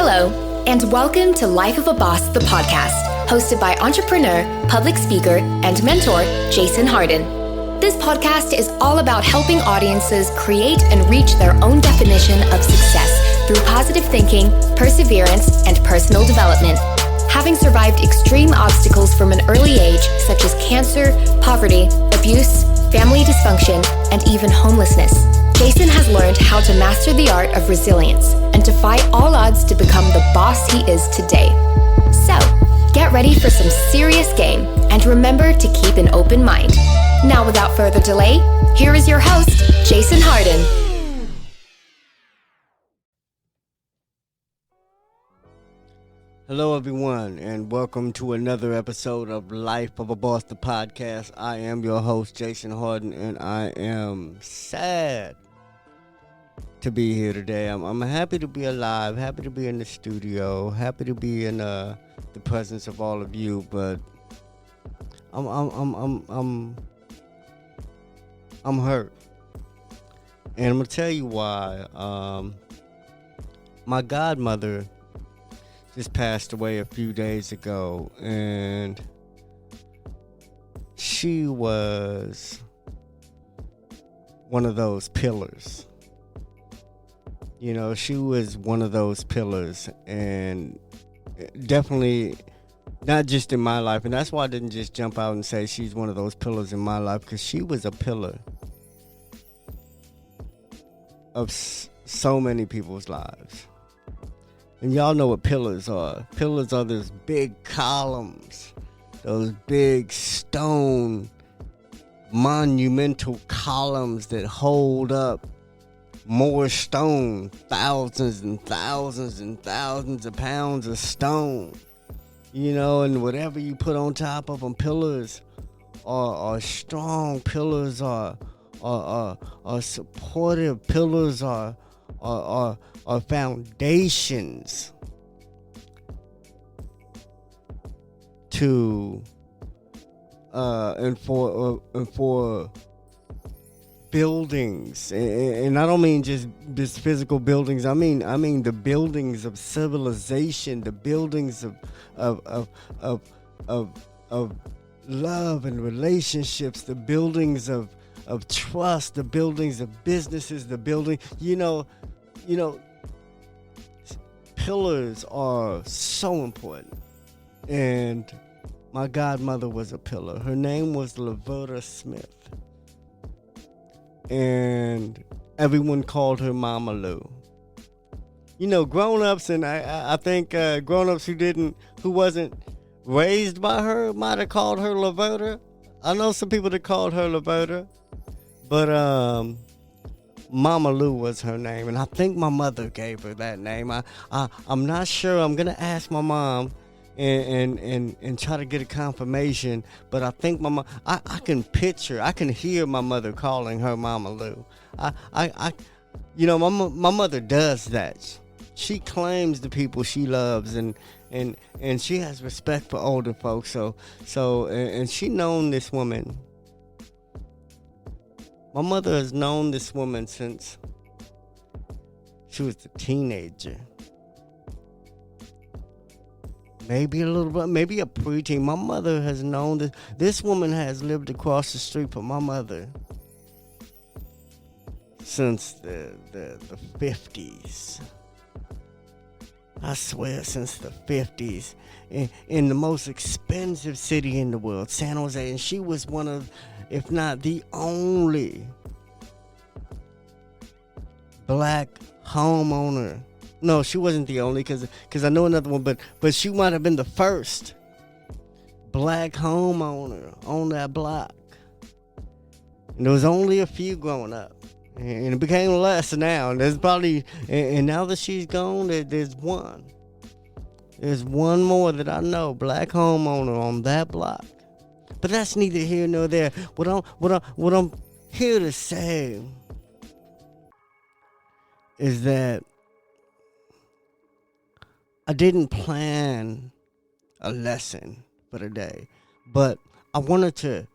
Hello, and welcome to Life of a Boss, the podcast, hosted by entrepreneur, public speaker, and mentor, Jason Hardin. This podcast is all about helping audiences create and reach their own definition of success through positive thinking, perseverance, and personal development. Having survived extreme obstacles from an early age, such as cancer, poverty, abuse, family dysfunction, and even homelessness, Jason has learned how to master the art of resilience and defy all odds to become the boss he is today. So, get ready for some serious game and remember to keep an open mind. Now, without further delay, here is your host, Jason Hardin. Hello, everyone, and welcome to another episode of Life of a Boss, the podcast. I am your host, Jason Hardin, and I am sad to be here today. I'm happy to be alive, happy to be in the studio, happy to be in the presence of all of you, but I'm hurt, and I'm gonna tell you why. My godmother just passed away a few days ago, and she was one of those pillars. You know, she was one of those pillars, and definitely not just in my life. And that's why I didn't just jump out and say she's one of those pillars in my life, because she was a pillar of so many people's lives. And y'all know what pillars are. Pillars are those big columns, those big stone monumental columns that hold up more stone, thousands and thousands and thousands of pounds of stone. You know, and whatever you put on top of them, pillars are strong. Pillars are supportive. Pillars are foundations to and for buildings, and I don't mean just physical buildings. I mean the buildings of civilization, the buildings of love and relationships, the buildings of trust, the buildings of businesses, the building. You know, pillars are so important, and my godmother was a pillar. Her name was Luverta Smith, and everyone called her Mama Lou. You know, grown-ups, and I think grown-ups who wasn't raised by her might have called her Luverta. I know some people that called her Luverta, but Mama Lou was her name, and I think my mother gave her that name. I'm not sure. I'm gonna ask my mom and try to get a confirmation, but I think my mom. I can hear my mother calling her Mama Lou. My mother does that. She claims the people she loves, and she has respect for older folks. So she known this woman. My mother has known this woman since she was a teenager. Maybe a little bit, maybe a preteen. My mother has known this. This woman has lived across the street from my mother since the 50s. I swear, since the 50s. In the most expensive city in the world, San Jose. And she was one of, if not the only, black homeowner. No, she wasn't the only, because I know another one, but she might have been the first black homeowner on that block. And there was only a few growing up, and it became less now. And there's probably, and now that she's gone, there's one. There's one more that I know, black homeowner on that block. But that's neither here nor there. What I'm here to say is that I didn't plan a lesson for the day, but I wanted to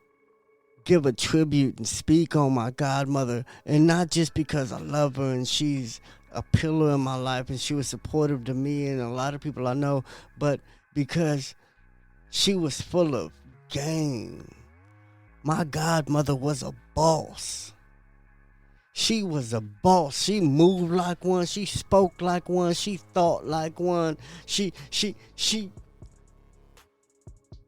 give a tribute and speak on my godmother, and not just because I love her and she's a pillar in my life, and she was supportive to me and a lot of people I know, but because she was full of game. My godmother was a boss. She was a boss. She moved like one. She spoke like one. She thought like one. She.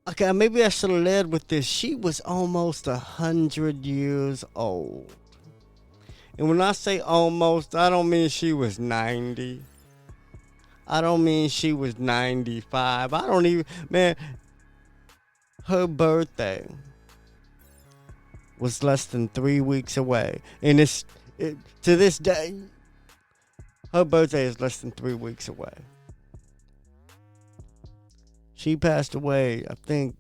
Okay, maybe I should have led with this. She was almost 100 years old. And when I say almost, I don't mean she was 90. I don't mean she was 95. I don't even, man, her birthday was less than 3 weeks away. And to this day, her birthday is less than 3 weeks away. She passed away, I think,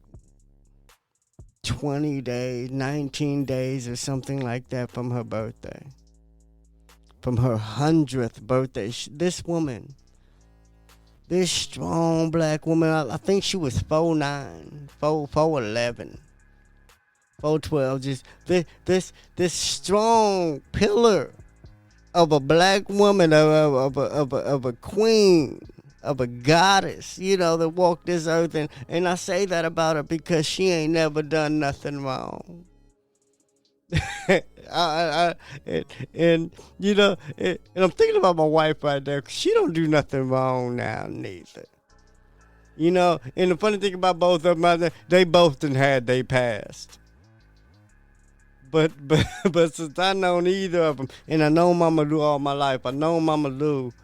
20 days, 19 days or something like that from her birthday. From her 100th birthday. This woman, this strong black woman, I think she was 4'9", 4'11", 4'12", just this strong pillar of a black woman, of a queen, of a goddess, that walked this earth. And I say that about her because she ain't never done nothing wrong. and I'm thinking about my wife right there, 'cause she don't do nothing wrong now neither. And the funny thing about both of them, they both done had they past. But since I known either of them, and I know Mama Lou all my life, I know Mama Lou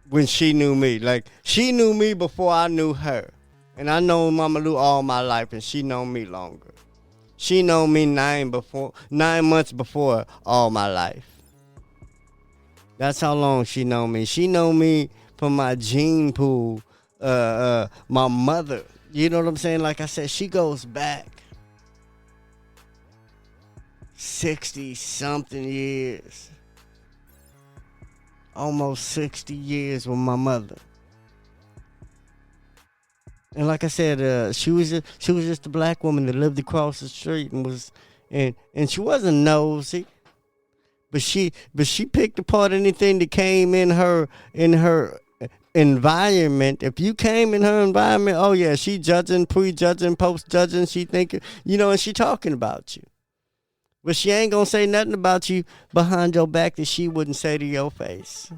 when she knew me. Like, she knew me before I knew her. And I know Mama Lou all my life, and she known me longer. She known me 9 months before all my life. That's how long she known me. She known me from my gene pool, my mother. You know what I'm saying? Like I said, she goes back 60-something years. Almost 60 years with my mother. And like I said, she was just a black woman that lived across the street and she wasn't nosy, but she picked apart anything that came in her environment. If you came in her environment, oh yeah, she judging, prejudging, post-judging. She thinking, and she talking about you. But she ain't gonna say nothing about you behind your back that she wouldn't say to your face.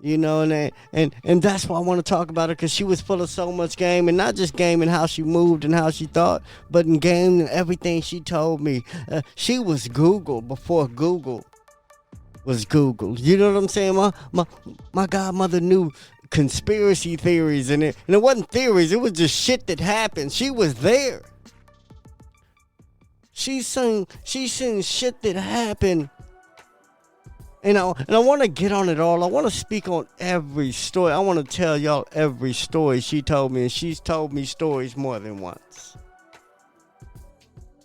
And that's why I want to talk about her, because she was full of so much game, and not just game in how she moved and how she thought, but in game and everything she told me. She was Google before Google was Google. You know what I'm saying? My godmother knew conspiracy theories, and it wasn't theories, it was just shit that happened. She was there. She seen shit that happened. And I want to get on it all. I want to speak on every story. I want to tell y'all every story she told me. And she's told me stories more than once.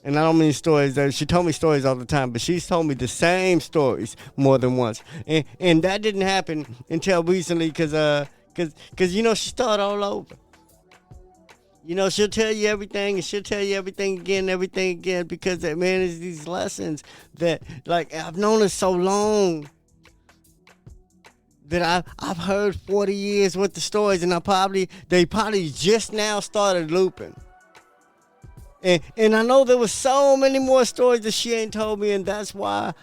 And I don't mean stories that she told me stories all the time, but she's told me the same stories more than once. And that didn't happen until recently because she started all over. She'll tell you everything, and she'll tell you everything again, because man, it's these lessons that, like, I've known her so long that I've heard 40 years worth of stories, and they probably just now started looping. And I know there was so many more stories that she ain't told me, and that's why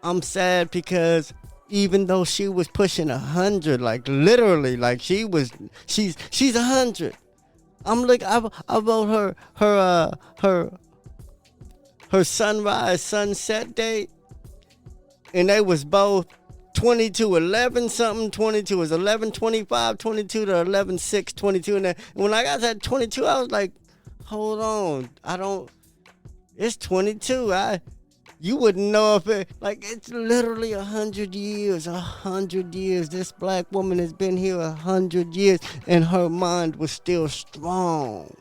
I'm sad, because even though she was pushing 100, like literally, like she's 100. I'm like, I wrote her sunrise, sunset date, and they was both 22/11 something. 22 is 11/25, 22 to 11/6/22. And when I got that 22, I was like, hold on, it's 22. You wouldn't know if it's literally 100 years. 100 years. This black woman has been here 100 years, and her mind was still strong.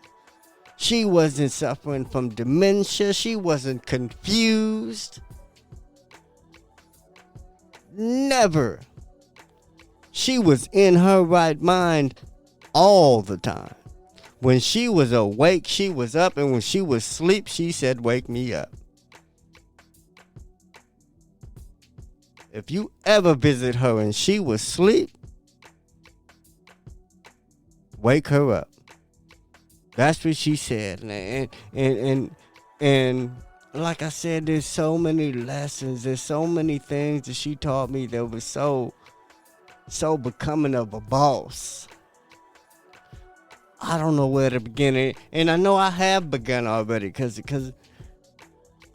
She wasn't suffering from dementia. She wasn't confused. Never. She was in her right mind all the time. When she was awake, she was up, and when she was asleep, she said, "Wake me up." if you ever visit her and she was asleep, wake her up. That's what she said. And like I said, there's so many lessons. There's so many things that she taught me that was so becoming of a boss. I don't know where to begin. And I know I have begun already because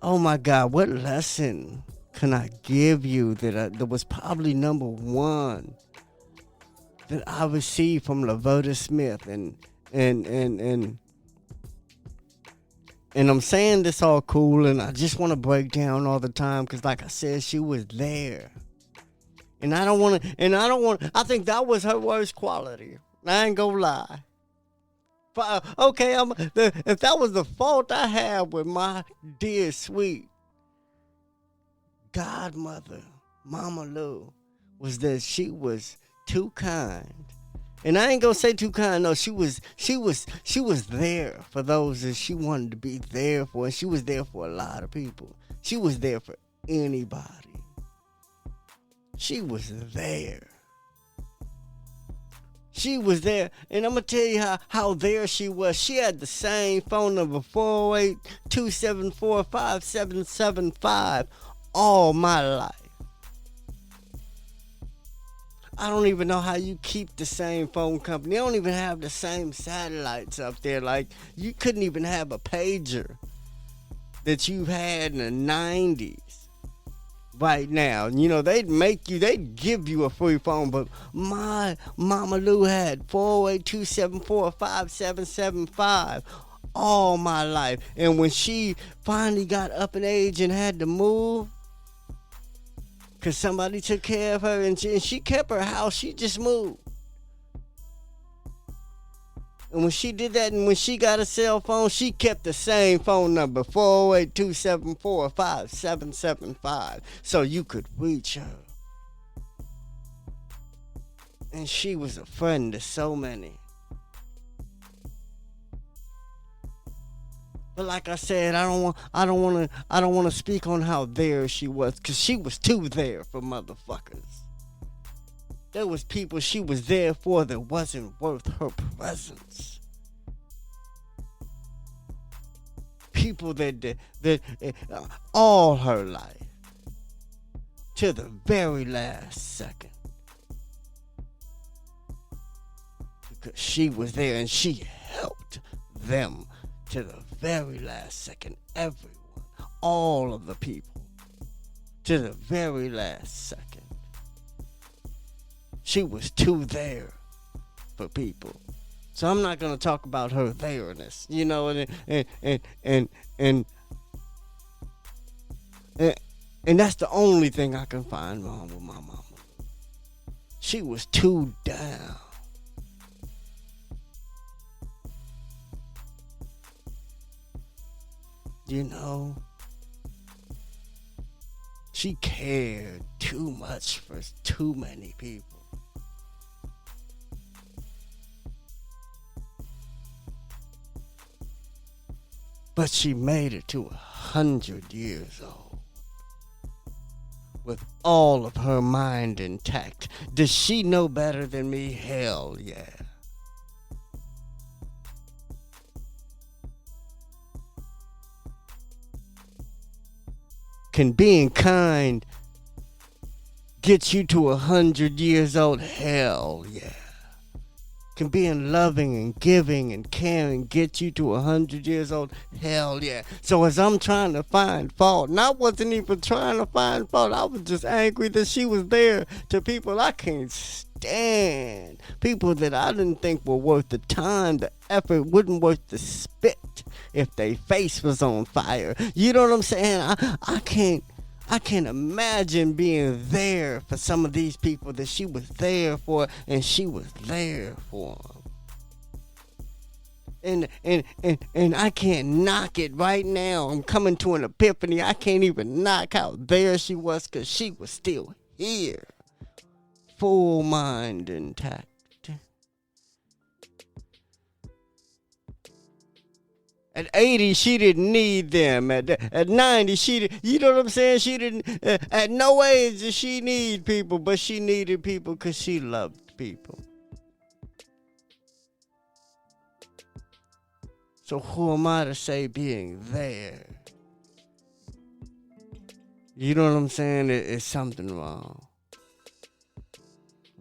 oh my God, what lesson can I give you that was probably number one that I received from Luverta Smith, and I'm saying this all cool, and I just want to break down all the time because, like I said, she was there, and I think that was her worst quality. I ain't gonna lie. Okay, if that was the fault I had with my dear sweet godmother, Mama Lou, was that she was too kind. And I ain't gonna say too kind. No, she was there for those that she wanted to be there for, and she was there for a lot of people. She was there for anybody. She was there. She was there, and I'm gonna tell you how there she was. She had the same phone number, 408-274-5775, all my life. I don't even know how you keep the same phone company. They don't even have the same satellites up there. Like, you couldn't even have a pager that you had in the 90s. Right now, they'd give you a free phone, but my Mama Lou had 408-274-5775 all my life. And when she finally got up in age and had to move, because somebody took care of her, and she kept her house, she just moved. And when she did that, and when she got a cell phone, she kept the same phone number, 408-274-5775, so you could reach her. And she was a friend to so many. But like I said, I don't want to speak on how there she was, because she was too there for motherfuckers. There was people she was there for that wasn't worth her presence. People that all her life, to the very last second, because she was there and she helped them to the very last second. Everyone, all of the people, to the very last second. She was too there for people. So I'm not gonna talk about her there-ness, and that's the only thing I can find wrong with my mama. She was too down. She cared too much for too many people. But she made it to 100 years old with all of her mind intact. Does she know better than me? Hell yeah. Can being kind get you to 100 years old? Hell yeah. Can being loving and giving and caring get you to 100 years old? Hell yeah. So as I'm trying to find fault, and I wasn't even trying to find fault, I was just angry that she was there to people I can't stand. People that I didn't think were worth the time, the effort, wouldn't worth the spit if their face was on fire. You know what I'm saying? I can't imagine being there for some of these people that she was there for, and she was there for them. And I can't knock it right now. I'm coming to an epiphany. I can't even knock how there she was, because she was still here. Full mind intact. At 80, she didn't need them. At 90, you know what I'm saying? She didn't, at no age did she need people, but she needed people because she loved people. So who am I to say being there? You know what I'm saying? It's something wrong.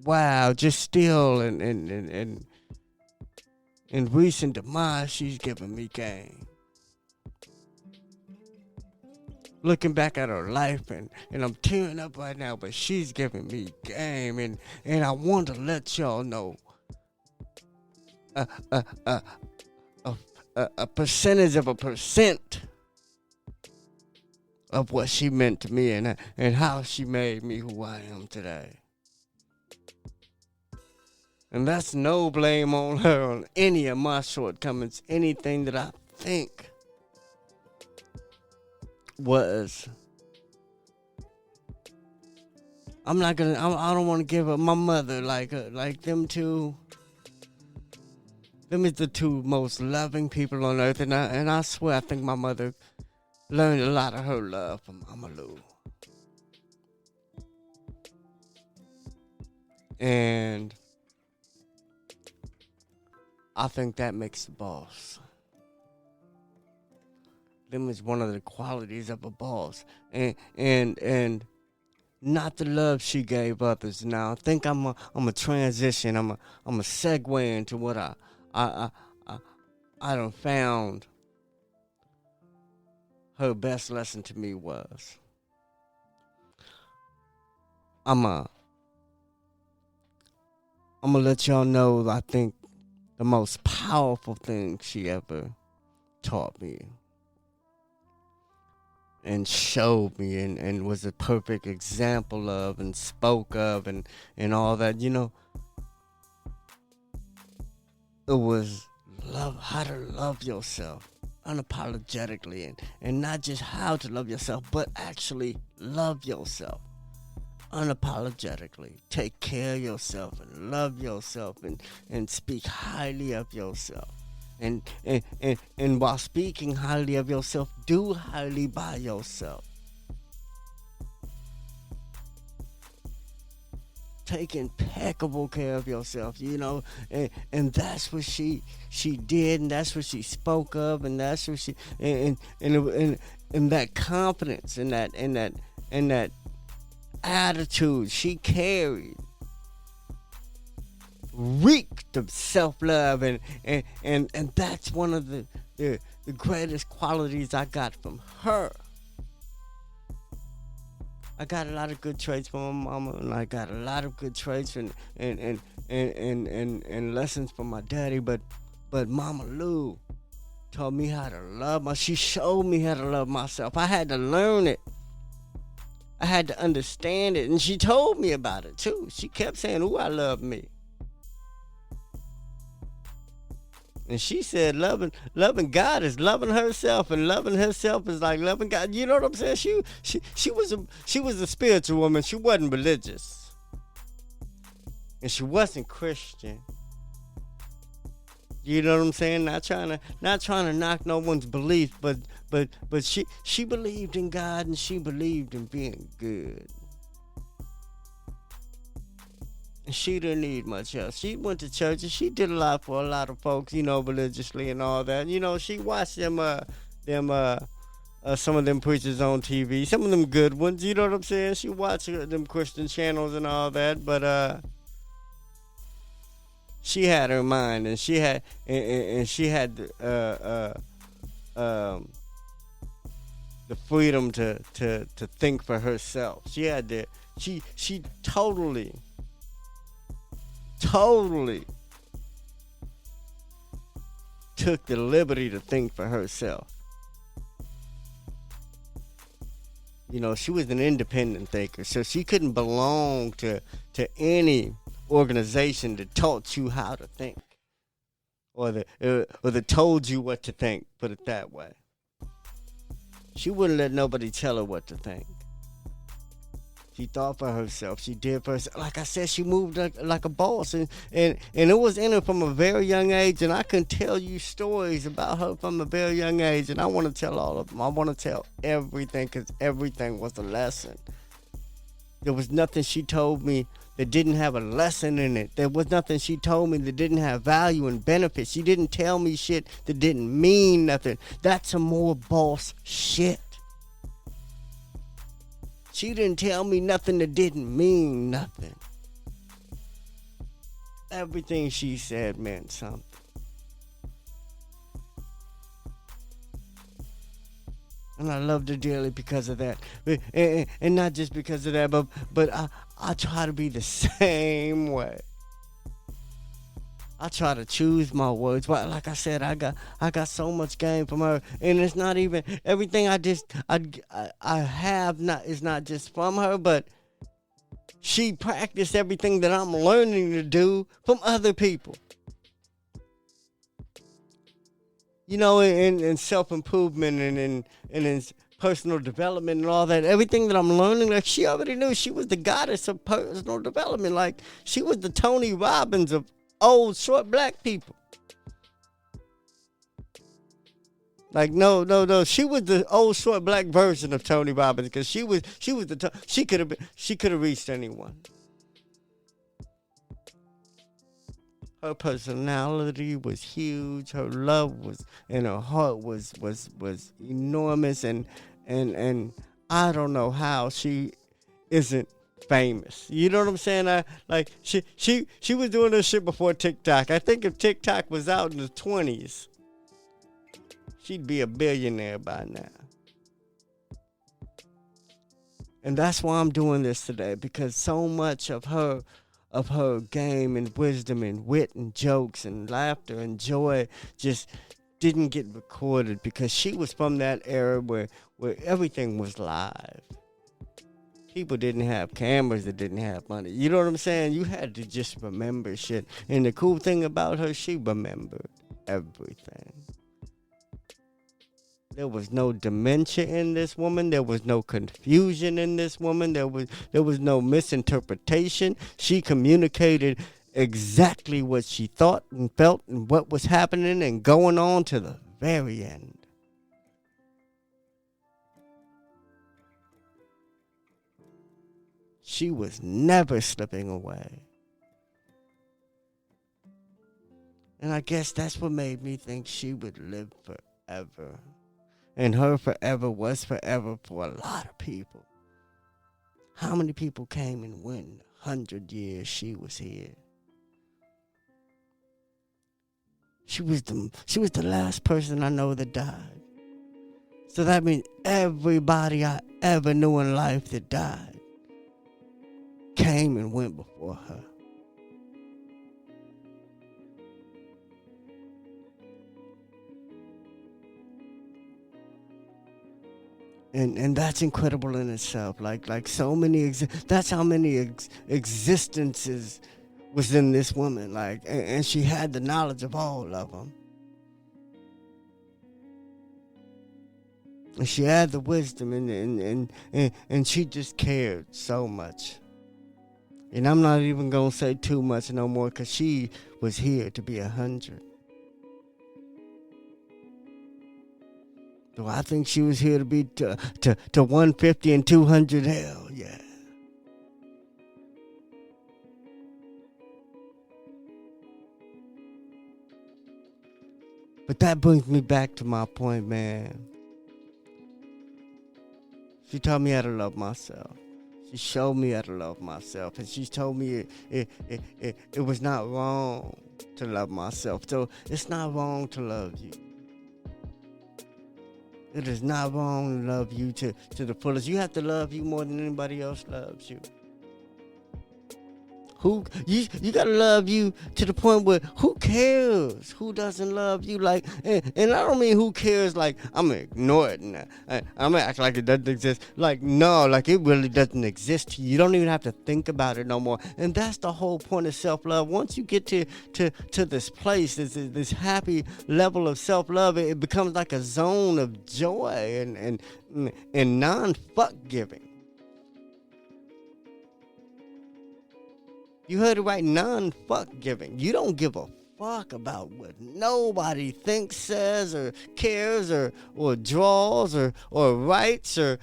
Wow, just still in recent demise, she's giving me game. Looking back at her life, and I'm tearing up right now, but she's giving me game, and I want to let y'all know a percentage of a percent of what she meant to me and how she made me who I am today. And that's no blame on her, on any of my shortcomings, anything that I think was. I don't want to give up my mother like them two. Them is the two most loving people on earth, and I swear I think my mother learned a lot of her love from Mama Lou. And I think that makes the boss. Them is one of the qualities of a boss. And not the love she gave others. Now I think I'm a transition. I'm a segue into what I done found her best lesson to me was. I'm gonna let y'all know, I think, the most powerful thing she ever taught me and showed me and was a perfect example of and spoke of and all that, you know. It was how to love yourself unapologetically, and not just how to love yourself, but actually love yourself unapologetically. Take care of yourself and love yourself and speak highly of yourself. And while speaking highly of yourself, do highly by yourself. Take impeccable care of yourself, you know, and that's what she did, and that's what she spoke of, and that's what she and that confidence and that attitude she carried reeked of self-love, and that's one of the greatest qualities I got from her. I got a lot of good traits from my mama, and I got a lot of good traits and lessons from my daddy, but Mama Lou taught me how to love she showed me how to love myself. I had to learn it. I had to understand it, and she told me about it too. She kept saying, "Ooh, I love me." And she said loving God is loving herself, and loving herself is like loving God. You know what I'm saying? She was a spiritual woman. She wasn't religious. And she wasn't Christian. You know what I'm saying? Not trying to knock no one's belief, but she believed in God, and she believed in being good. She didn't need much else. She went to church, and she did a lot for a lot of folks, you know, religiously and all that. You know, she watched some of them preachers on TV, some of them good ones. You know what I'm saying? She watched them Christian channels and all that, but she had her mind, and she had the freedom to think for herself. She had she totally took the liberty to think for herself. You know, she was an independent thinker, so she couldn't belong to any organization that taught you how to think, or that told you what to think. Put it that way. She wouldn't let nobody tell her what to think. She thought for herself. She did for herself. Like I said, she moved like a boss. And it was in her from a very young age. And I can tell you stories about her from a very young age. And I want to tell all of them. I want to tell everything because everything was a lesson. There was nothing she told me that didn't have a lesson in it. There was nothing she told me that didn't have value and benefit. She didn't tell me shit that didn't mean nothing. That's some more boss shit. She didn't tell me nothing that didn't mean nothing. Everything she said meant something. And I loved her dearly because of that. And not just because of that, but I try to be the same way. I try to choose my words. But like I said, I got so much game from her. And it's not even everything I have not is not just from her, but she practiced everything that I'm learning to do from other people. You know, in self-improvement and in personal development and all that, everything that I'm learning, like she already knew. She was the goddess of personal development. Like she was the Tony Robbins of old short black people. Like no, she was the old short black version of Tony Robbins because she could have reached anyone. Her personality was huge. Her love was, and her heart was enormous. And I don't know how she isn't famous. You know what I'm saying? She was doing this shit before TikTok. I think if TikTok was out in the 20s, she'd be a billionaire by now. And that's why I'm doing this today, because so much of her game and wisdom and wit and jokes and laughter and joy just didn't get recorded because she was from that era where everything was live. People didn't have cameras that didn't have money. You know what I'm saying? You had to just remember shit. And the cool thing about her, she remembered everything. There was no dementia in this woman. There was no confusion in this woman. There was no misinterpretation. She communicated exactly what she thought and felt and what was happening and going on to the very end. She was never slipping away. And I guess that's what made me think she would live forever. And her forever was forever for a lot of people. How many people came and went in 100 years she was here? She was the last person I know that died. So that means everybody I ever knew in life that died came and went before her. And that's incredible in itself. Like so many, that's how many existences was in this woman. Like, and she had the knowledge of all of them. And she had the wisdom, and she just cared so much. And I'm not even gonna say too much no more, cause she was here to be 100. So I think she was here to be to 150 and 200. Hell yeah. But that brings me back to my point, man. She taught me how to love myself. She showed me how to love myself. And she told me it was not wrong to love myself. So it's not wrong to love you. It is not wrong to love you to the fullest. You have to love you more than anybody else loves you. You gotta love you to the point where who cares who doesn't love you? Like, and I don't mean who cares like I'm gonna ignore it and I'm gonna act like it doesn't exist. Like, no, like it really doesn't exist to you. You don't even have to think about it no more. And that's the whole point of self-love. Once you get to this place, this happy level of self-love, it becomes like a zone of joy and non-fuck giving. You heard it right, non-fuck giving. You don't give a fuck about what nobody thinks, says, or cares, or draws, or writes, or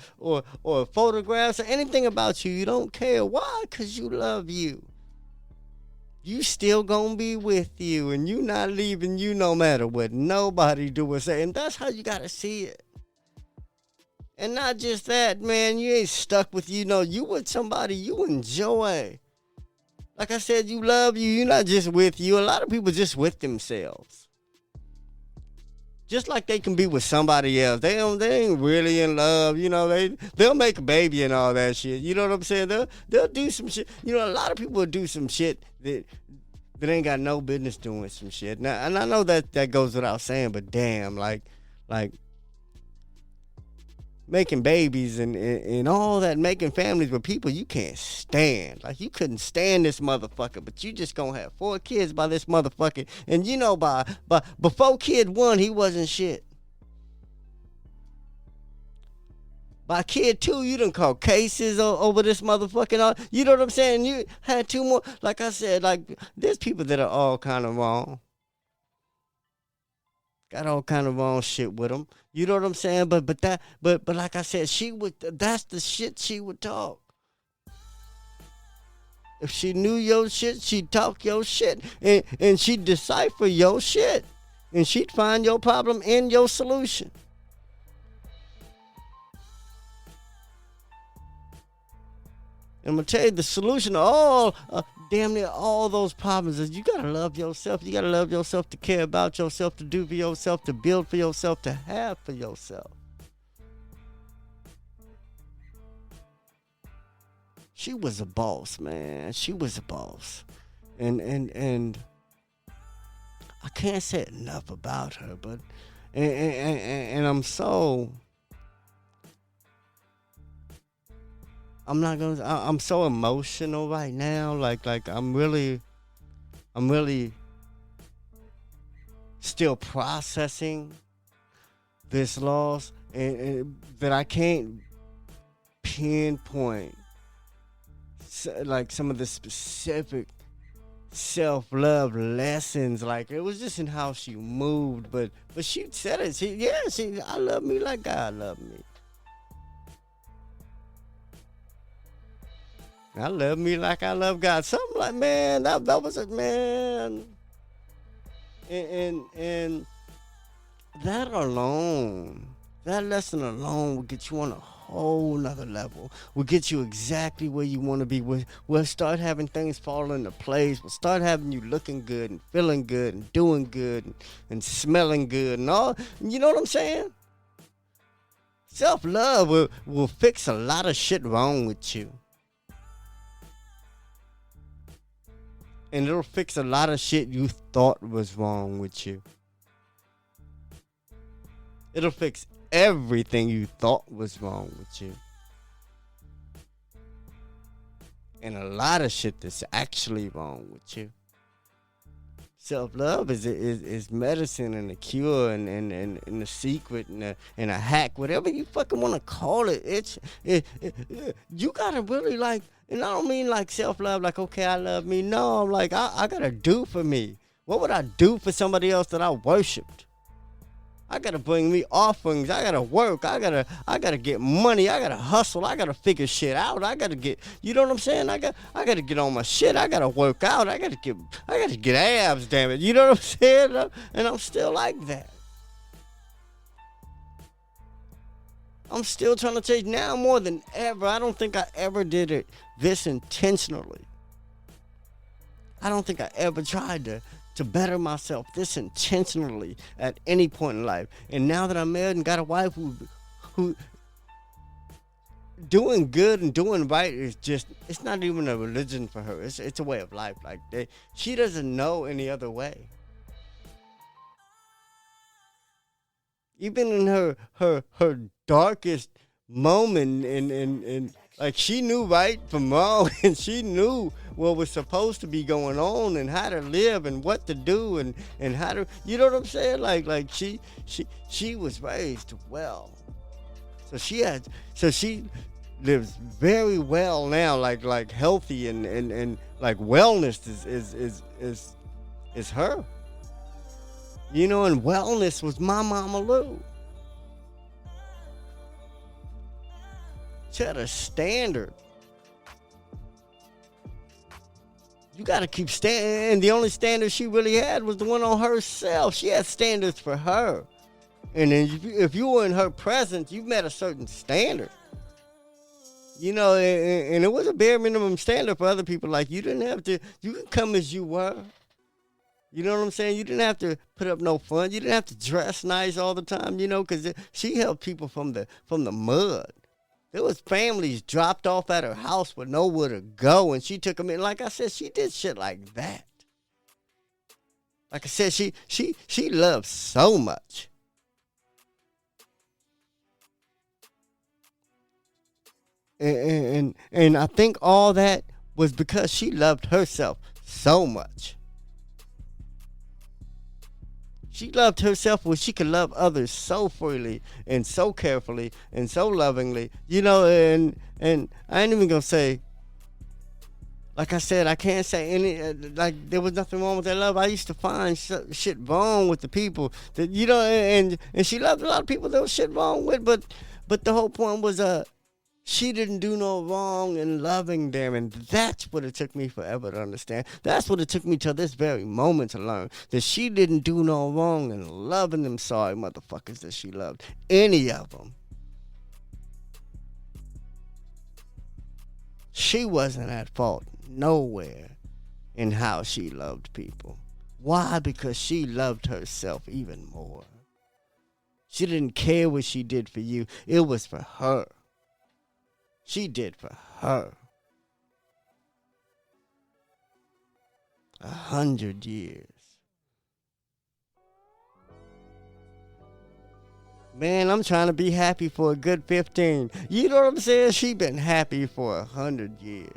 photographs, or anything about you. You don't care. Why? Because you love you. You still gonna be with you, and you not leaving you no matter what nobody do or say. And that's how you gotta see it. And not just that, man, you ain't stuck with you with somebody you enjoy. Like I said, you love you. You're not just with you. A lot of people just with themselves. Just like they can be with somebody else. They ain't really in love. They'll make a baby and all that shit. You know what I'm saying? They'll do some shit. A lot of people will do some shit that ain't got no business doing some shit. Now, and I know that goes without saying, but damn, like making babies and all that, making families with people you can't stand. Like, you couldn't stand this motherfucker, but you just gonna have 4 kids by this motherfucker. And by before kid 1, he wasn't shit. By kid 2, you done caught cases over this motherfucking. You know what I'm saying? You had 2 more. Like I said, there's people that are all kind of wrong. Got all kind of wrong shit with them. You know what I'm saying? But like I said, that's the shit she would talk. If she knew your shit, she'd talk your shit. And she'd decipher your shit. And she'd find your problem in your solution. And I'm going to tell you the solution to all, damn near all those problems is you got to love yourself. You got to love yourself to care about yourself, to do for yourself, to build for yourself, to have for yourself. She was a boss, man. She was a boss. And I can't say enough about her, but and I'm so I'm so emotional right now. Like I'm really still processing this loss, and that I can't pinpoint like some of the specific self-love lessons. Like, it was just in how she moved, but she said it. I love me like God loved me. I love me like I love God. Something like, man, that was it, man. And that alone, that lesson alone will get you on a whole nother level. Will get you exactly where you want to be. We'll start having things fall into place. We'll start having you looking good and feeling good and doing good and smelling good and all. You know what I'm saying? Self-love will fix a lot of shit wrong with you. And it'll fix a lot of shit you thought was wrong with you. It'll fix everything you thought was wrong with you. And a lot of shit that's actually wrong with you. Self-love is medicine and a cure and a secret and a hack, whatever you fucking want to call it. You gotta really like, and I don't mean like self-love, like, okay, I love me. No, I'm like, I gotta do for me. What would I do for somebody else that I worshipped? I gotta bring me offerings. I gotta work. I gotta get money. I gotta hustle. I gotta figure shit out. I gotta get, you know what I'm saying? I gotta get on my shit. I gotta work out. I gotta get abs, damn it. You know what I'm saying? And I'm still like that. I'm still trying to change now more than ever. I don't think I ever did it this intentionally. I don't think I ever tried to better myself this intentionally at any point in life. And now that I'm married and got a wife who doing good and doing right is just, it's not even a religion for her. It's a way of life. Like, she doesn't know any other way. Even in her darkest moment, and like, she knew right from wrong, and she knew what was supposed to be going on and how to live and what to do and how to, you know what I'm saying? Like she was raised well. So she lives very well now, like healthy and like wellness is her. You know, and wellness was my mama Lou. She had a standard. You got to keep standing. And the only standard she really had was the one on herself. She had standards for her. And then if you were in her presence, you met a certain standard. You know, and it was a bare minimum standard for other people. Like, you didn't have to, you could come as you were. You know what I'm saying? You didn't have to put up no front. You didn't have to dress nice all the time, you know, because she helped people from the mud. There was families dropped off at her house with nowhere to go, and she took them in. Like I said, she did shit like that. Like I said, she loved so much. And I think all that was because she loved herself so much. She loved herself where she could love others so freely and so carefully and so lovingly, you know, and I ain't even gonna say, like I said, I can't say any, like there was nothing wrong with that love. I used to find shit wrong with the people that, you know, and she loved a lot of people that was shit wrong with, but the whole point was, she didn't do no wrong in loving them, and that's what it took me forever to understand. That's what it took me till this very moment to learn, that she didn't do no wrong in loving them sorry motherfuckers that she loved. Any of them. She wasn't at fault nowhere in how she loved people. Why? Because she loved herself even more. She didn't care what she did for you. It was for her. She did for her. 100 years. Man, I'm trying to be happy for a good 15. You know what I'm saying? She been happy for 100 years.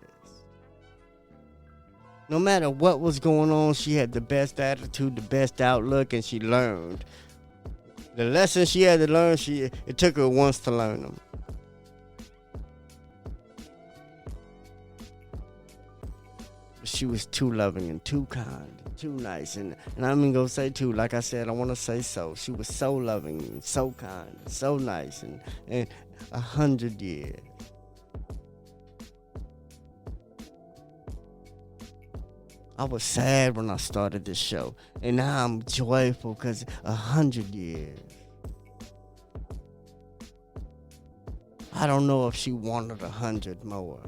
No matter what was going on, she had the best attitude, the best outlook, and she learned. The lessons she had to learn, it took her once to learn them. She was too loving and too kind and too nice. And I'm going to say too, like I said, I want to say so. She was so loving and so kind and so nice and 100 years. I was sad when I started this show. And now I'm joyful because 100 years. I don't know if she wanted 100 more.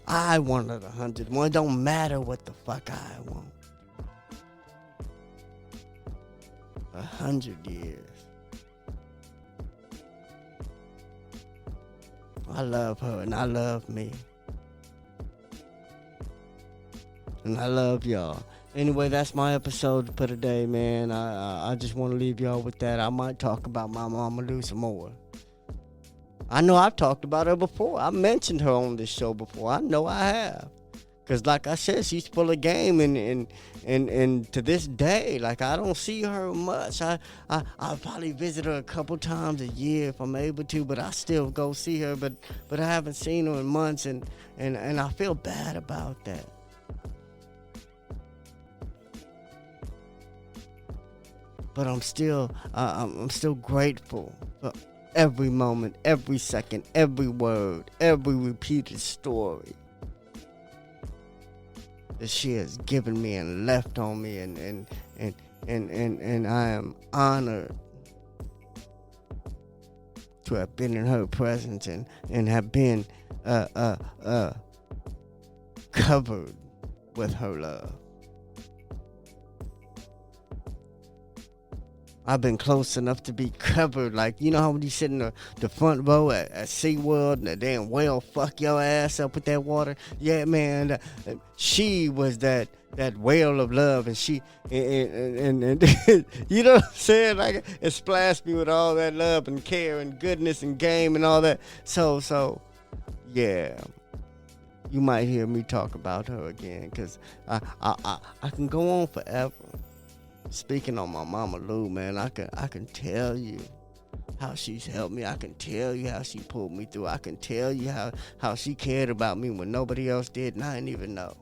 I wanted 100 more. It don't matter what the fuck I want. 100 years. I love her and I love me. And I love y'all. Anyway, that's my episode for today, man. I just want to leave y'all with that. I might talk about my mama Lou some more. I know I've talked about her before. I mentioned her on this show before. I know I have. Because like I said, she's full of game. And to this day, like I don't see her much. I'll probably visit her a couple times a year if I'm able to. But I still go see her. But I haven't seen her in months. And I feel bad about that. But I'm still grateful for every moment, every second, every word, every repeated story that she has given me and left on me, and I am honored to have been in her presence and have been covered with her love. I've been close enough to be covered. Like, you know how when you sit in the front row at SeaWorld and the damn whale fuck your ass up with that water? Yeah, man. She was that whale of love, and she and you know what I'm saying? Like, it splashed me with all that love and care and goodness and game and all that. So yeah. You might hear me talk about her again, because I can go on forever. Speaking on my mama Lou, man, I can tell you how she's helped me. I can tell you how she pulled me through. I can tell you how she cared about me when nobody else did, and I didn't even know.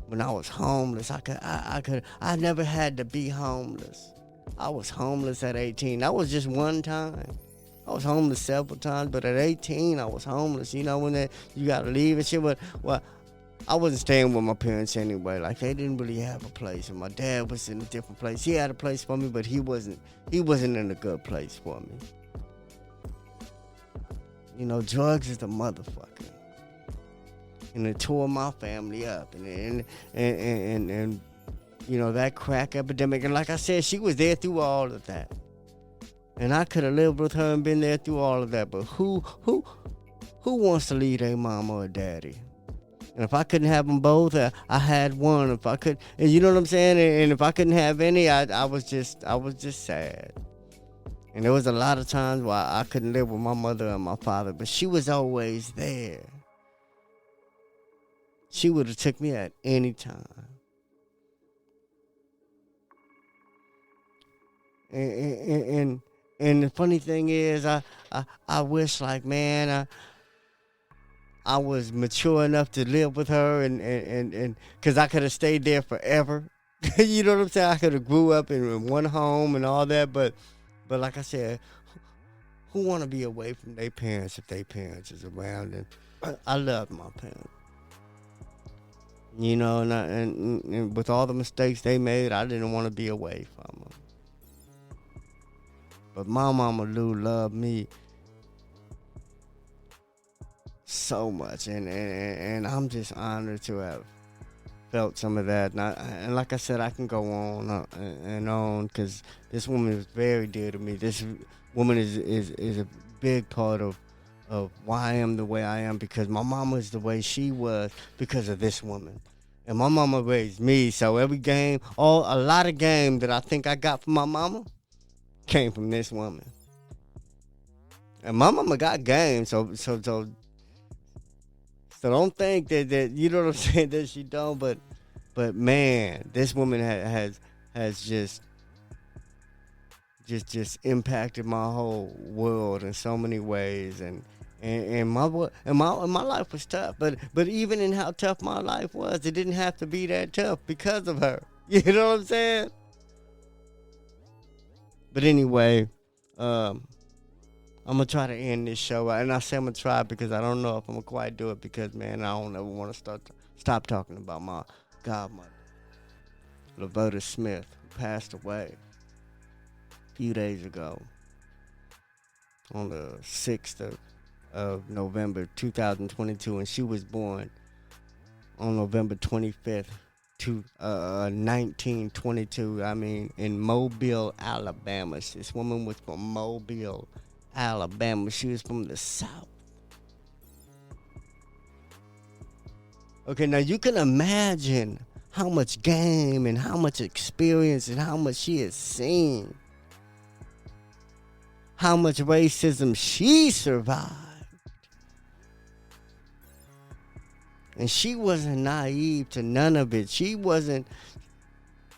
When I was homeless, I never had to be homeless. I was homeless at 18. That was just one time. I was homeless several times, but at 18, I was homeless. You know, when you got to leave and shit. But, well, I wasn't staying with my parents anyway. Like, they didn't really have a place. And my dad was in a different place. He had a place for me, but he wasn't in a good place for me. You know, drugs is the motherfucker. And it tore my family up. And you know, that crack epidemic. And like I said, she was there through all of that. And I could have lived with her and been there through all of that. But who wants to leave their mama or daddy? And if I couldn't have them both, I had one. If I could, and you know what I'm saying? And if I couldn't have any, I was just sad. And there was a lot of times where I couldn't live with my mother and my father, but she was always there. She would have took me at any time. And the funny thing is, I wish, like, man, I was mature enough to live with her, and because I could have stayed there forever. You know what I'm saying? I could have grew up in one home and all that, but like I said, who want to be away from their parents if their parents is around? And I loved my parents. You know, and with all the mistakes they made, I didn't want to be away from them. But my mama Lou loved me so much, and I'm just honored to have felt some of that. And like I said, I can go on and on, because this woman is very dear to me. This woman is a big part of why I am the way I am, because my mama is the way she was because of this woman. And my mama raised me, so every game, a lot of game that I think I got from my mama came from this woman. And my mama got game, so don't think that you know what I'm saying, that she don't, but man, this woman has just impacted my whole world in so many ways, and my life was tough, but even in how tough my life was, it didn't have to be that tough because of her. You know what I'm saying? But anyway, I'm going to try to end this show. And I say I'm going to try because I don't know if I'm going to quite do it, because, man, I don't ever want to stop talking about my godmother, Luverta Smith, who passed away a few days ago on the 6th of November 2022. And she was born on November 25th. 1922, I mean, in Mobile, Alabama. This woman was from Mobile, Alabama. She was from the South. Okay, now you can imagine how much game and how much experience and how much she has seen. How much racism she survived. And she wasn't naive to none of it. She wasn't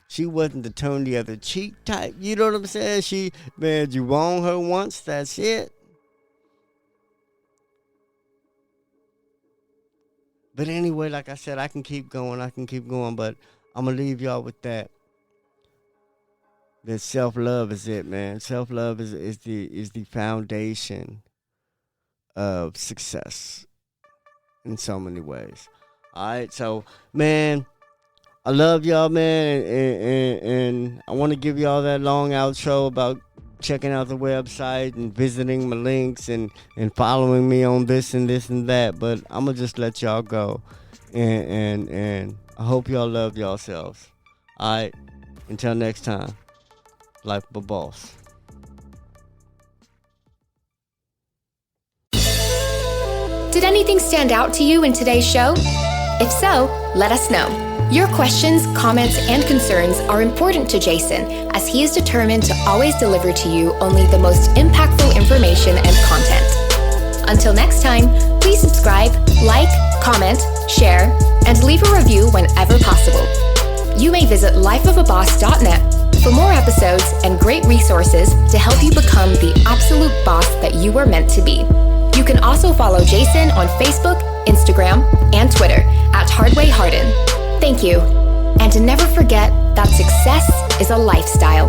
the turn the other cheek type. You know what I'm saying? Man, you wrong her once, that's it. But anyway, like I said, I can keep going, but I'm going to leave y'all with that. That self-love is it, man. Self-love is the foundation of success in so many ways. All right, so, man, I love y'all, man, and I want to give y'all that long outro about checking out the website and visiting my links and following me on this and that, but I'm going to just let y'all go, and I hope y'all love yourselves. All right, until next time, life of a boss. Did anything stand out to you in today's show? If so, let us know. Your questions, comments, and concerns are important to Jason, as he is determined to always deliver to you only the most impactful information and content. Until next time, please subscribe, like, comment, share, and leave a review whenever possible. You may visit lifeofaboss.net For more episodes and great resources to help you become the absolute boss that you were meant to be, you can also follow Jason on Facebook, Instagram, and Twitter at Hardin. Thank you. And to never forget that success is a lifestyle.